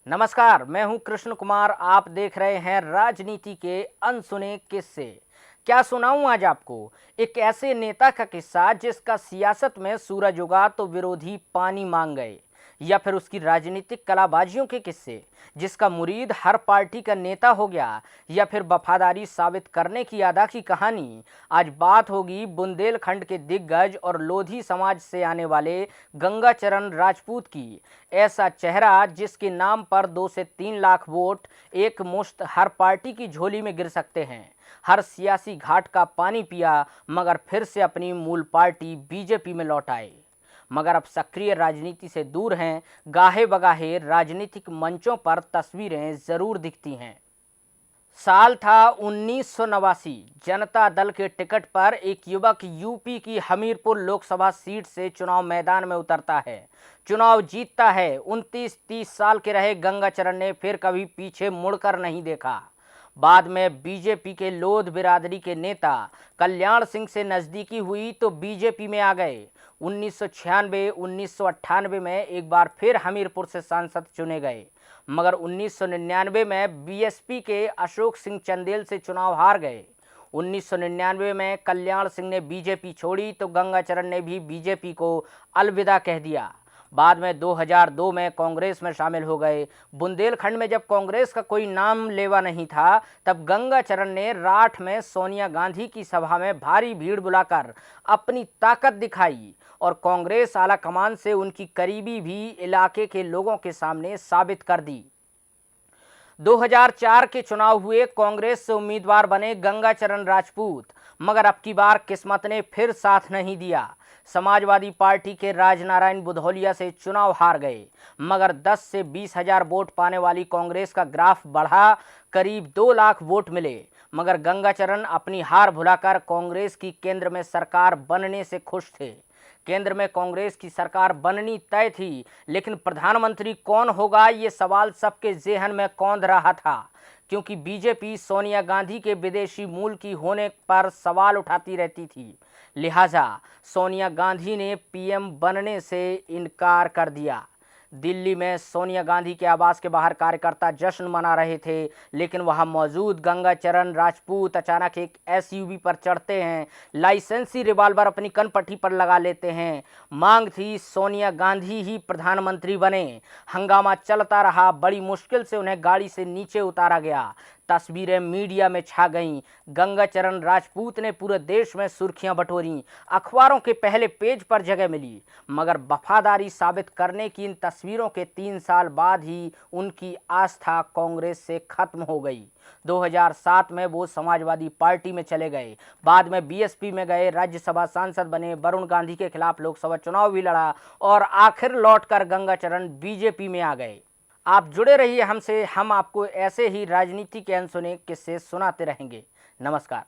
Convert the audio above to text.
नमस्कार, मैं हूं कृष्ण कुमार। आप देख रहे हैं राजनीति के अनसुने किस्से। क्या सुनाऊं आज आपको एक ऐसे नेता का किस्सा जिसका सियासत में सूरज उगा तो विरोधी पानी मांग गए, या फिर उसकी राजनीतिक कलाबाजियों के किस्से जिसका मुरीद हर पार्टी का नेता हो गया, या फिर वफादारी साबित करने की अदा की कहानी। आज बात होगी बुंदेलखंड के दिग्गज और लोधी समाज से आने वाले गंगाचरण राजपूत की। ऐसा चेहरा जिसके नाम पर 2 से 3 लाख वोट एक मुश्त हर पार्टी की झोली में गिर सकते हैं। हर सियासी घाट का पानी पिया मगर फिर से अपनी मूल पार्टी बीजेपी में लौट आए, मगर अब सक्रिय राजनीति से दूर हैं। गाहे बगाहे राजनीतिक मंचों पर तस्वीरें जरूर दिखती हैं। साल था 1989। जनता दल के टिकट पर एक युवक यूपी की हमीरपुर लोकसभा सीट से चुनाव मैदान में उतरता है, चुनाव जीतता है। 29-30 साल के रहे गंगाचरण ने फिर कभी पीछे मुड़कर नहीं देखा। बाद में बीजेपी के लोध बिरादरी के नेता कल्याण सिंह से नजदीकी हुई तो बीजेपी में आ गए। 1996-1998 में एक बार फिर हमीरपुर से सांसद चुने गए, मगर 1999 में बीएसपी के अशोक सिंह चंदेल से चुनाव हार गए। 1999 में कल्याण सिंह ने बीजेपी छोड़ी तो गंगाचरण ने भी बीजेपी को अलविदा कह दिया। बाद में 2002 में कांग्रेस में शामिल हो गए। बुंदेलखंड में जब कांग्रेस का कोई नाम लेवा नहीं था, तब गंगाचरण ने राठ में सोनिया गांधी की सभा में भारी भीड़ बुलाकर अपनी ताकत दिखाई और कांग्रेस आला कमान से उनकी करीबी भी इलाके के लोगों के सामने साबित कर दी। 2004 के चुनाव हुए, कांग्रेस से उम्मीदवार बने गंगाचरण राजपूत, मगर अब की बार किस्मत ने फिर साथ नहीं दिया। समाजवादी पार्टी के राजनारायण बुधौलिया से चुनाव हार गए, मगर 10 से 20 हजार वोट पाने वाली कांग्रेस का ग्राफ बढ़ा, करीब 2 लाख वोट मिले। मगर गंगाचरण अपनी हार भुलाकर कांग्रेस की केंद्र में सरकार बनने से खुश थे। केंद्र में कांग्रेस की सरकार बननी तय थी, लेकिन प्रधानमंत्री कौन होगा ये सवाल सबके जेहन में कौंध रहा था, क्योंकि बीजेपी सोनिया गांधी के विदेशी मूल की होने पर सवाल उठाती रहती थी। लिहाजा सोनिया गांधी ने पीएम बनने से इनकार कर दिया। दिल्ली में सोनिया गांधी के आवास के बाहर कार्यकर्ता जश्न मना रहे थे, लेकिन वहां मौजूद गंगाचरण राजपूत अचानक एक एसयूवी पर चढ़ते हैं, लाइसेंसी रिवॉल्वर अपनी कनपट्टी पर लगा लेते हैं। मांग थी सोनिया गांधी ही प्रधानमंत्री बने। हंगामा चलता रहा, बड़ी मुश्किल से उन्हें गाड़ी से नीचे उतारा गया। तस्वीरें मीडिया में छा गईं। गंगाचरण राजपूत ने पूरे देश में सुर्खियां बटोरी, अखबारों के पहले पेज पर जगह मिली, मगर वफादारी साबित करने की इन तस्वीरों के 3 साल बाद ही उनकी आस्था कांग्रेस से खत्म हो गई। 2007 में वो समाजवादी पार्टी में चले गए, बाद में बीएसपी में गए, राज्यसभा सांसद बने, वरुण गांधी के खिलाफ लोकसभा चुनाव भी लड़ा और आखिर लौटकर गंगाचरण बीजेपी में आ गए। आप जुड़े रहिए हमसे, हम आपको ऐसे ही राजनीति के अनसुने किस्से सुनाते रहेंगे। नमस्कार।